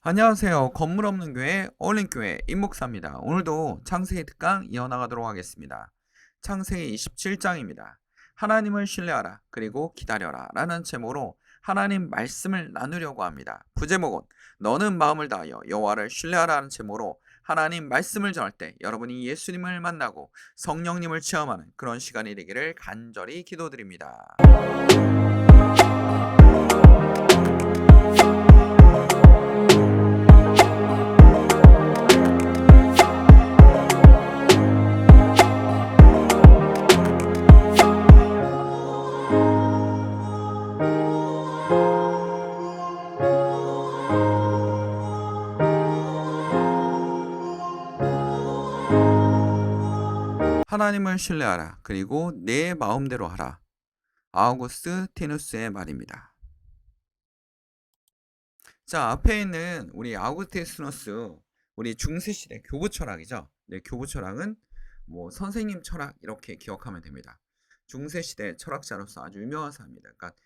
안녕하세요. 건물 없는 교회 올림교회 임목사입니다. 오늘도 창세기 특강 이어나가도록 하겠습니다. 창세기 27장입니다. 하나님을 신뢰하라 그리고 기다려라 라는 제목으로 하나님 말씀을 나누려고 합니다. 부제목은 너는 마음을 다하여 여호와를 신뢰하라는 제목으로 하나님 말씀을 전할 때 여러분이 예수님을 만나고 성령님을 체험하는 그런 시간이 되기를 간절히 기도드립니다. 하나님을 신뢰하라. 그리고 내 마음대로 하라. 아우구스티누스의 말입니다. 자, 앞에 있는 우리 아우구스티누스, 우리 중세시대 교부 철학이죠. 네, 교부 철학은 뭐 선생님 철학 이렇게 기억하면 됩니다. 중세시대 철학자로서 아주 유명한 사람입니다. 그러니까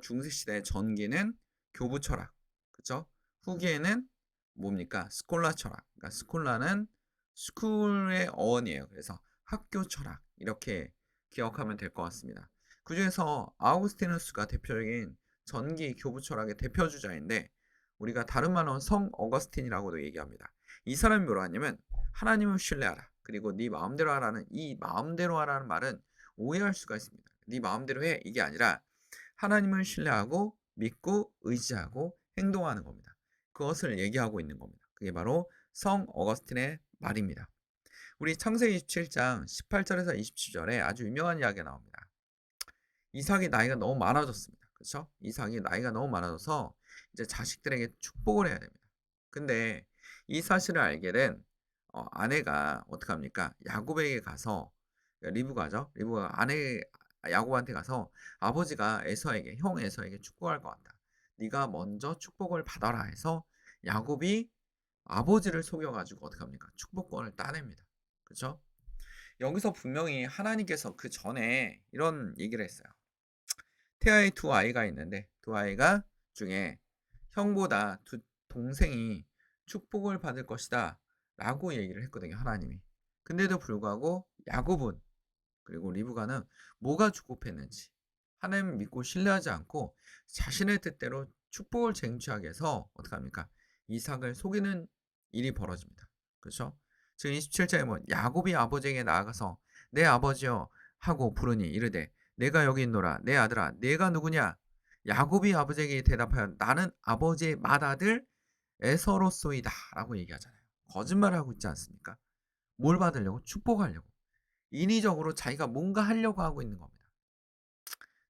중세시대 전기는 교부 철학, 그렇죠? 후기에는 뭡니까? 스콜라 철학. 그러니까 스콜라는 스쿨의 어원이에요. 그래서 학교 철학 이렇게 기억하면 될 것 같습니다. 그 중에서 아우구스티누스가 대표적인 전기 교부 철학의 대표 주자인데 우리가 다른 말로 성 어거스틴이라고도 얘기합니다. 이 사람이 뭐라 하냐면 하나님을 신뢰하라. 그리고 네 마음대로 하라는 이 마음대로 하라는 말은 오해할 수가 있습니다. 네 마음대로 해 이게 아니라 하나님을 신뢰하고 믿고 의지하고 행동하는 겁니다. 그것을 얘기하고 있는 겁니다. 그게 바로 성 어거스틴의 말입니다. 우리 창세기 27장 18절에서 27절에 아주 유명한 이야기가 나옵니다. 이삭이 나이가 너무 많아졌습니다. 그렇죠? 이삭이 나이가 너무 많아져서 이제 자식들에게 축복을 해야 됩니다. 근데 이 사실을 알게 된 아내가 어떻게 합니까? 야곱에게 가서 리브가죠. 리브가 아내 야곱한테 가서 아버지가 에서에게 형 에서에게 축복할 것 같다. 네가 먼저 축복을 받아라 해서 야곱이 아버지를 속여가지고 어떻게 합니까? 축복권을 따냅니다. 그렇죠? 여기서 분명히 하나님께서 그 전에 이런 얘기를 했어요. 태아의 두 아이가 있는데 두 아이가 중에 형보다 두 동생이 축복을 받을 것이다 라고 얘기를 했거든요. 하나님이. 근데도 불구하고 야곱은 그리고 리브가는 뭐가 축복했는지 하나님을 믿고 신뢰하지 않고 자신의 뜻대로 축복을 쟁취하기 위해서 어떻게 합니까? 이삭을 속이는 일이 벌어집니다. 그렇죠? 지금 27장에 뭐 야곱이 아버지에게 나아가서 내 아버지여 하고 부르니 이르되 내가 여기 있노라 내 아들아 내가 누구냐? 야곱이 아버지에게 대답하여 나는 아버지의 맏아들 에서로소이다 라고 얘기하잖아요. 거짓말을 하고 있지 않습니까? 뭘 받으려고? 축복하려고. 인위적으로 자기가 뭔가 하려고 하고 있는 겁니다.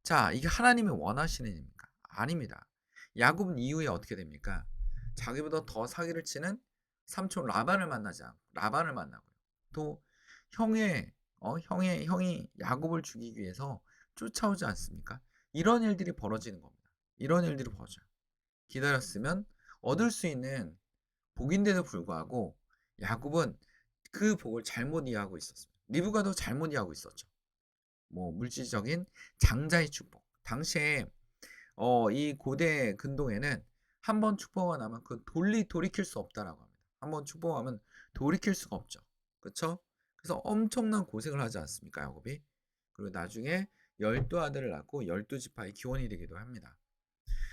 자, 이게 하나님이 원하시는 일입니까? 아닙니다. 야곱은 이후에 어떻게 됩니까? 자기보다 더 사기를 치는 삼촌 라반을 라반을 만나고요. 또 형이 야곱을 죽이기 위해서 쫓아오지 않습니까? 이런 일들이 벌어지는 겁니다. 이런 일들이 벌어져요. 기다렸으면 얻을 수 있는 복인데도 불구하고 야곱은 그 복을 잘못 이해하고 있었습니다. 리브가도 잘못 이해하고 있었죠. 뭐 물질적인 장자의 축복. 당시에 이 고대 근동에는 한 번 축복하고 나면 그 돌이킬 수 없다라고 합니다. 한 번 축복하면 돌이킬 수가 없죠. 그렇죠? 그래서 엄청난 고생을 하지 않습니까, 야곱이? 그리고 나중에 12아들을 낳고 12지파의 기원이 되기도 합니다.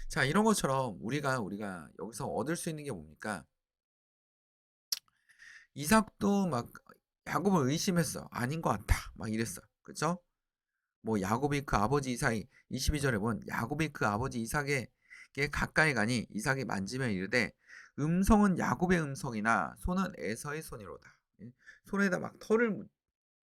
자, 이런 것처럼 우리가 여기서 얻을 수 있는 게 뭡니까? 이삭도 막 야곱을 의심했어. 아닌 것 같다. 막 이랬어요. 그렇죠? 뭐 야곱이 그 아버지 이삭이 22절에 보면 야곱이 그 아버지 이삭에게 가까이 가니 이삭이 만지면 이르되 음성은 야곱의 음성이나 손은 에서의 손이로다. 손에다 막 털을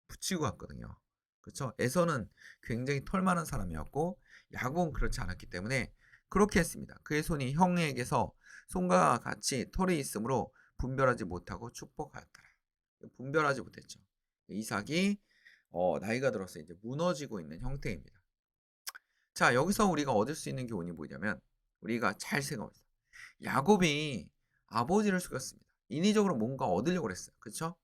붙이고 갔거든요. 그렇죠? 에서는 굉장히 털 많은 사람이었고 야곱은 그렇지 않았기 때문에 그렇게 했습니다. 그의 손이 형에게서 손과 같이 털이 있으므로 분별하지 못하고 축복하였더라. 분별하지 못했죠. 이삭이 나이가 들어서 이제 무너지고 있는 형태입니다. 자, 여기서 우리가 얻을 수 있는 교훈이 뭐냐면 우리가 잘 생각합니다. 야곱이 아버지를 속였습니다. 인위적으로 뭔가 얻으려고 했어요. 그렇죠?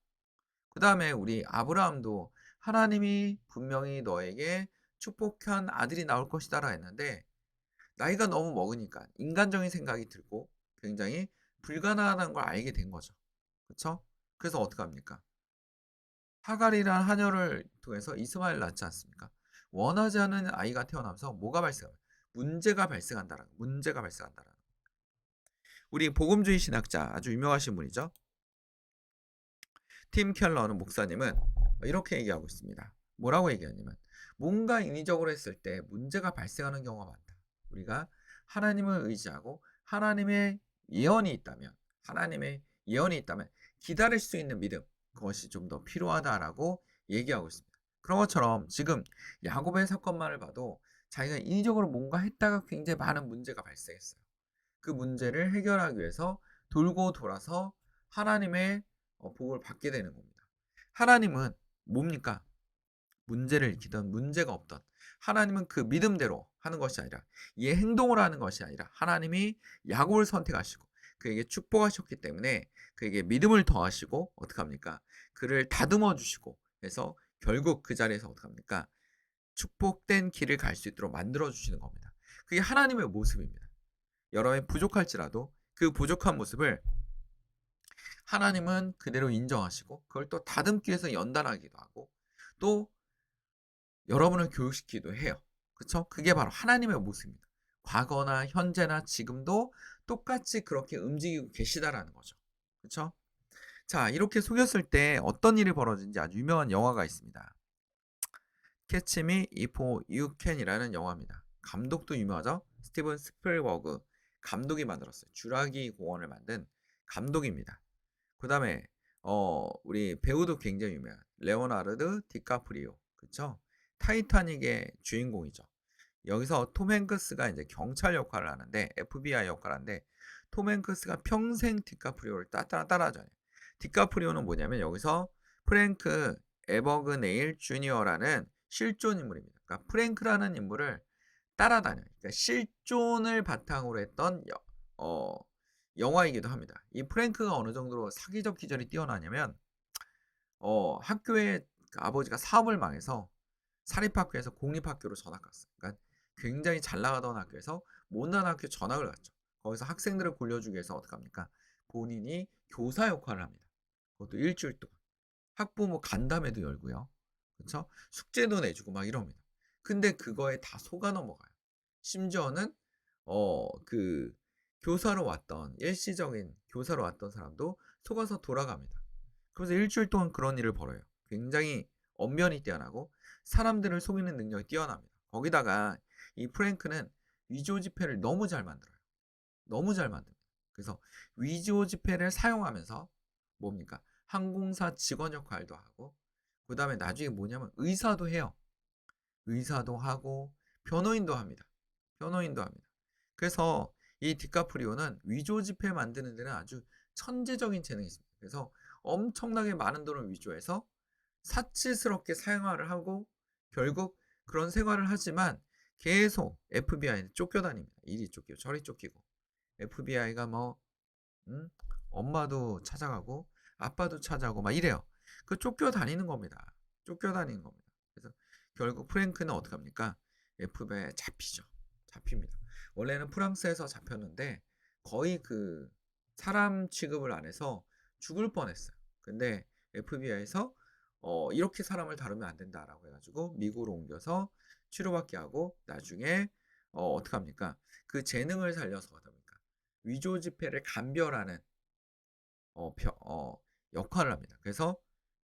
그 다음에 우리 아브라함도 하나님이 분명히 너에게 축복한 아들이 나올 것이다라 했는데 나이가 너무 먹으니까 인간적인 생각이 들고 굉장히 불가능하다는 걸 알게 된 거죠. 그쵸? 그래서 어떡합니까? 하갈이란 하녀를 통해서 이스마엘 낳지 않습니까? 원하지 않은 아이가 태어나면서 뭐가 발생해요? 문제가 발생한다라는 문제가 발생한다라는 우리 복음주의 신학자 아주 유명하신 분이죠. 팀 켈러는 목사님은 이렇게 얘기하고 있습니다. 뭐라고 얘기하냐면 뭔가 인위적으로 했을 때 문제가 발생하는 경우가 많다. 우리가 하나님을 의지하고 하나님의 예언이 있다면 기다릴 수 있는 믿음 그것이 좀 더 필요하다라고 얘기하고 있습니다. 그런 것처럼 지금 야곱의 사건만을 봐도 자기가 인위적으로 뭔가 했다가 굉장히 많은 문제가 발생했어요. 그 문제를 해결하기 위해서 돌고 돌아서 하나님의 복을 받게 되는 겁니다. 하나님은 뭡니까? 문제를 일으키던 문제가 없던 하나님은 그 믿음대로 하는 것이 아니라 이의 행동을 하는 것이 아니라 하나님이 야곱을 선택하시고 그에게 축복하셨기 때문에 그에게 믿음을 더하시고 어떡합니까? 그를 다듬어 주시고 해서 결국 그 자리에서 어떡합니까? 축복된 길을 갈 수 있도록 만들어 주시는 겁니다. 그게 하나님의 모습입니다. 여러분이 부족할지라도 그 부족한 모습을 하나님은 그대로 인정하시고 그걸 또 다듬기 위해서 연단하기도 하고 또 여러분을 교육시키기도 해요. 그쵸? 그게 바로 하나님의 모습입니다. 과거나 현재나 지금도 똑같이 그렇게 움직이고 계시다라는 거죠. 그쵸? 자, 이렇게 속였을 때 어떤 일이 벌어진지 아주 유명한 영화가 있습니다. Catch Me If You Can이라는 영화입니다. 감독도 유명하죠? 스티븐 스필버그 감독이 만들었어요. 쥬라기 공원을 만든 감독입니다. 그 다음에 우리 배우도 굉장히 유명한 레오나르드 디카프리오 그쵸? 타이타닉의 주인공이죠. 여기서 톰 행크스가 이제 경찰 역할을 하는데 FBI 역할을 하는데 톰 행크스가 평생 디카프리오를 따라다녀요. 디카프리오는 뭐냐면 여기서 프랭크 에버그네일 주니어라는 실존 인물입니다. 그러니까 프랭크라는 인물을 따라다녀요. 그러니까 실존을 바탕으로 했던 영화이기도 합니다. 이 프랭크가 어느 정도로 사기적 기질이 뛰어나냐면 학교에 그 아버지가 사업을 망해서 사립학교에서 공립학교로 전학 갔어요. 그러니까 굉장히 잘 나가던 학교에서 못난 학교 전학을 갔죠. 거기서 학생들을 굴려주기 위해서 어떡합니까? 본인이 교사 역할을 합니다. 그것도 일주일 동안. 학부모 간담회도 열고요. 그렇죠? 숙제도 내주고 막 이럽니다. 근데 그거에 다 속아 넘어가요. 심지어는 그 교사로 왔던 일시적인 교사로 왔던 사람도 속아서 돌아갑니다. 그래서 일주일 동안 그런 일을 벌여요. 굉장히 언변이 뛰어나고 사람들을 속이는 능력이 뛰어납니다. 거기다가 이 프랭크는 위조 지폐를 너무 잘 만들어요. 너무 잘 만듭니다. 그래서 위조 지폐를 사용하면서 뭡니까? 항공사 직원 역할도 하고 그 다음에 나중에 뭐냐면 의사도 해요. 의사도 하고 변호인도 합니다. 변호인도 합니다. 그래서 이 디카프리오는 위조 지폐 만드는 데는 아주 천재적인 재능이 있습니다. 그래서 엄청나게 많은 돈을 위조해서 사치스럽게 사용을 하고 결국 그런 생활을 하지만 계속 FBI는 쫓겨다닙니다. 이리 쫓기고 저리 쫓기고 FBI가 뭐 엄마도 찾아가고 아빠도 찾아가고 막 이래요. 그 쫓겨다니는 겁니다. 쫓겨다니는 겁니다. 그래서 결국 프랭크는 어떻게 합니까? FBI에 잡히죠. 잡힙니다. 원래는 프랑스에서 잡혔는데 거의 그 사람 취급을 안 해서 죽을 뻔했어요. 근데 FBI에서 이렇게 사람을 다루면 안 된다라고 해가지고 미국으로 옮겨서 치료받게 하고 나중에 어떻게 합니까? 그 재능을 살려서 어떻습니까? 위조 지폐를 감별하는 역할을 합니다. 그래서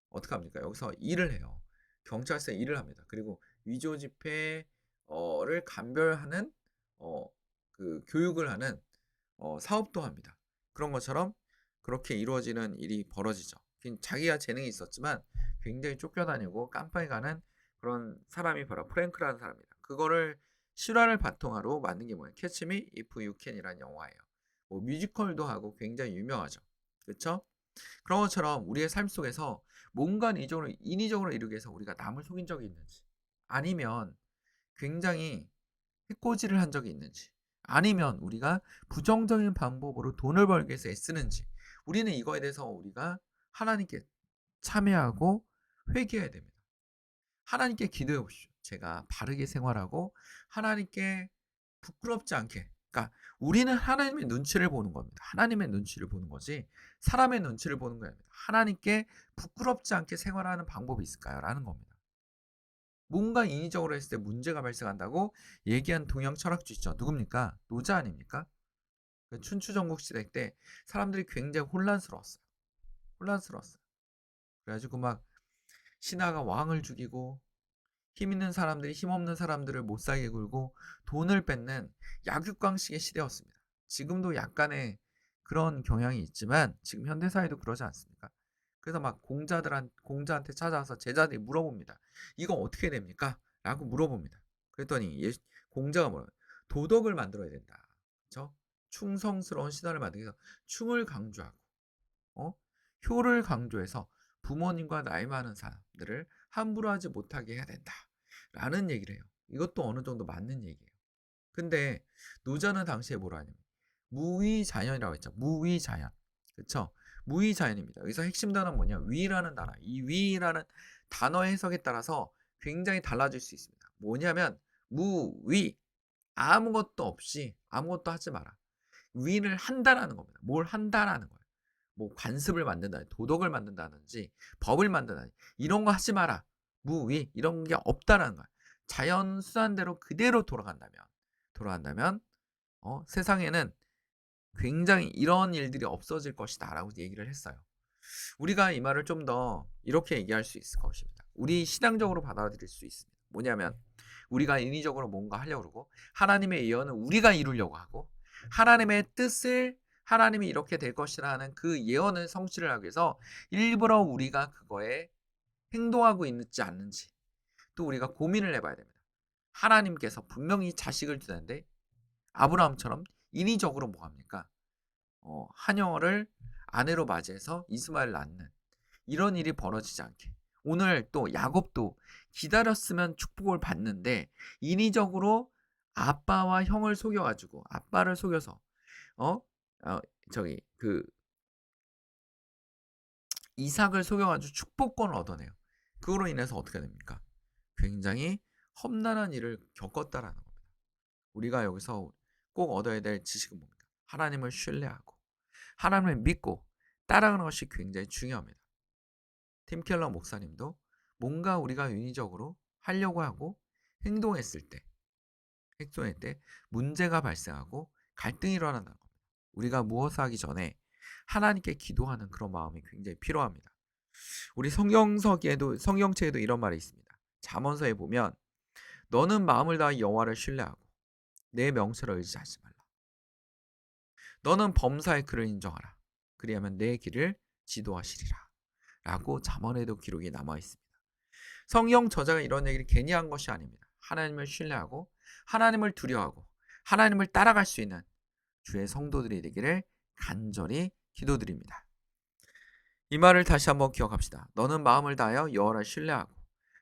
어떻게 합니까? 여기서 일을 해요. 경찰서에 일을 합니다. 그리고 위조 지폐를 감별하는 그 교육을 하는 사업도 합니다. 그런 것처럼 그렇게 이루어지는 일이 벌어지죠. 자기가 재능이 있었지만 굉장히 쫓겨다니고 깜빵에 가는 그런 사람이 바로 프랭크라는 사람입니다. 그거를 실화를 바탕으로 만든 게 뭐예요? 캐치 미 이프 유 캔이라는 영화예요. 뭐 뮤지컬도 하고 굉장히 유명하죠. 그렇죠? 그런 것처럼 우리의 삶 속에서 뭔가 인위적으로 이루기 위해서 우리가 남을 속인 적이 있는지 아니면 굉장히 해코지를 한 적이 있는지 아니면 우리가 부정적인 방법으로 돈을 벌기 위해서 애쓰는지 우리는 이거에 대해서 우리가 하나님께 참여하고 회개해야 됩니다. 하나님께 기도해 보십시오. 제가 바르게 생활하고 하나님께 부끄럽지 않게 그러니까 우리는 하나님의 눈치를 보는 겁니다. 하나님의 눈치를 보는 거지 사람의 눈치를 보는 게 아닙니다. 하나님께 부끄럽지 않게 생활하는 방법이 있을까요? 라는 겁니다. 뭔가 인위적으로 했을 때 문제가 발생한다고 얘기한 동양 철학주 있죠. 누굽니까? 노자 아닙니까? 그 춘추전국 시대 때 사람들이 굉장히 혼란스러웠어요. 혼란스러웠어요. 그래가지고 막 신하가 왕을 죽이고 힘 있는 사람들이 힘없는 사람들을 못 살게 굴고 돈을 뺏는 약육강식의 시대였습니다. 지금도 약간의 그런 경향이 있지만 지금 현대사회도 그러지 않습니까? 그래서 막 공자한테 찾아와서 제자들이 물어봅니다. 이거 어떻게 됩니까? 라고 물어봅니다. 그랬더니 공자가 뭐라고 도덕을 만들어야 된다. 그렇죠? 충성스러운 신하를 만들기 위해서 충을 강조하고 어? 효를 강조해서 부모님과 나이 많은 사람들을 함부로 하지 못하게 해야 된다. 라는 얘기를 해요. 이것도 어느 정도 맞는 얘기예요. 근데 노자는 당시에 뭐라 하냐면 무위자연이라고 했죠. 무위자연. 그쵸? 무위자연입니다. 여기서 핵심 단어는 뭐냐? 위라는 단어. 이 위라는 단어 해석에 따라서 굉장히 달라질 수 있습니다. 뭐냐면 무위. 아무것도 없이 아무것도 하지 마라. 위를 한다라는 겁니다. 뭘 한다라는 거예요. 뭐 관습을 만든다, 도덕을 만든다든지 법을 만든다든지 이런 거 하지 마라. 무위 이런 게 없다라는 거야. 자연 수단대로 그대로 돌아간다면 세상에는 굉장히 이런 일들이 없어질 것이다라고 얘기를 했어요. 우리가 이 말을 좀 더 이렇게 얘기할 수 있을 것입니다. 우리 신앙적으로 받아들일 수 있습니다. 뭐냐면 우리가 인위적으로 뭔가 하려고 그러고 하나님의 예언을 우리가 이루려고 하고 하나님의 뜻을 하나님이 이렇게 될 것이라는 그 예언을 성취를 하기 위해서 일부러 우리가 그거에 행동하고 있는지 않는지 또 우리가 고민을 해봐야 됩니다. 하나님께서 분명히 자식을 주는데 아브라함처럼 인위적으로 뭐 합니까? 하녀를 아내로 맞이해서 이스마엘을 낳는 이런 일이 벌어지지 않게 오늘 또 야곱도 기다렸으면 축복을 받는데 인위적으로 아빠와 형을 속여가지고 아빠를 속여서 어, 저기 그 이삭을 속여가지고 축복권을 얻어내요. 그로 인해서 어떻게 됩니까? 굉장히 험난한 일을 겪었다라는 겁니다. 우리가 여기서 꼭 얻어야 될 지식은 뭡니까? 하나님을 신뢰하고 하나님을 믿고 따라가는 것이 굉장히 중요합니다. 팀 켈러 목사님도 뭔가 우리가 인위적으로 하려고 하고 행동했을 때 문제가 발생하고 갈등이 일어난다는 겁니다. 우리가 무엇을 하기 전에 하나님께 기도하는 그런 마음이 굉장히 필요합니다. 우리 성경책에도 이런 말이 있습니다. 잠언서에 보면 너는 마음을 다해 여호와를 신뢰하고 내 명철을 의지하지 말라. 너는 범사의 그를 인정하라. 그리하면 내 길을 지도하시리라. 라고 잠언에도 기록이 남아 있습니다. 성경 저자가 이런 얘기를 괜히 한 것이 아닙니다. 하나님을 신뢰하고 하나님을 두려워하고 하나님을 따라갈 수 있는 주의 성도들이 되기를 간절히 기도드립니다. 이 말을 다시 한번 기억합시다. 너는 마음을 다하여 여호와를 신뢰하고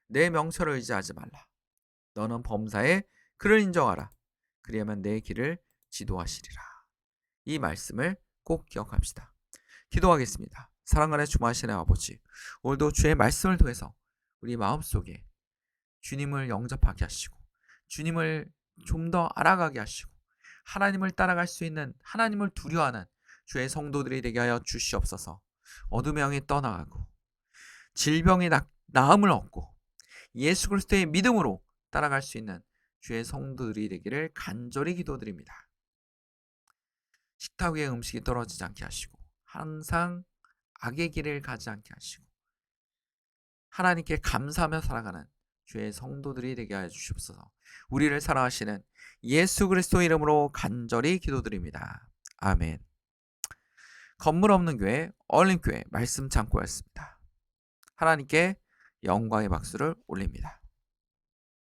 내 명철을 의지하지 말라. 너는 범사에 그를 인정하라. 그리하면 내 길을 지도하시리라. 이 말씀을 꼭 기억합시다. 기도하겠습니다. 사랑하는 주마신의 아버지, 오늘도 주의 말씀을 통해서 우리 마음속에 주님을 영접하게 하시고 주님을 좀 더 알아가게 하시고 하나님을 따라갈 수 있는 하나님을 두려워하는 주의 성도들이 되게 하여 주시옵소서. 어둠의 영이 떠나가고 질병의 나음을 얻고 예수 그리스도의 믿음으로 따라갈 수 있는 주의 성도들이 되기를 간절히 기도드립니다. 식탁 위에 음식이 떨어지지 않게 하시고 항상 악의 길을 가지 않게 하시고 하나님께 감사하며 살아가는 주의 성도들이 되게 하여 주시옵소서. 우리를 사랑하시는 예수 그리스도 이름으로 간절히 기도드립니다. 아멘. 건물 없는 교회 얼림교회 말씀 창고였습니다. 하나님께 영광의 박수를 올립니다.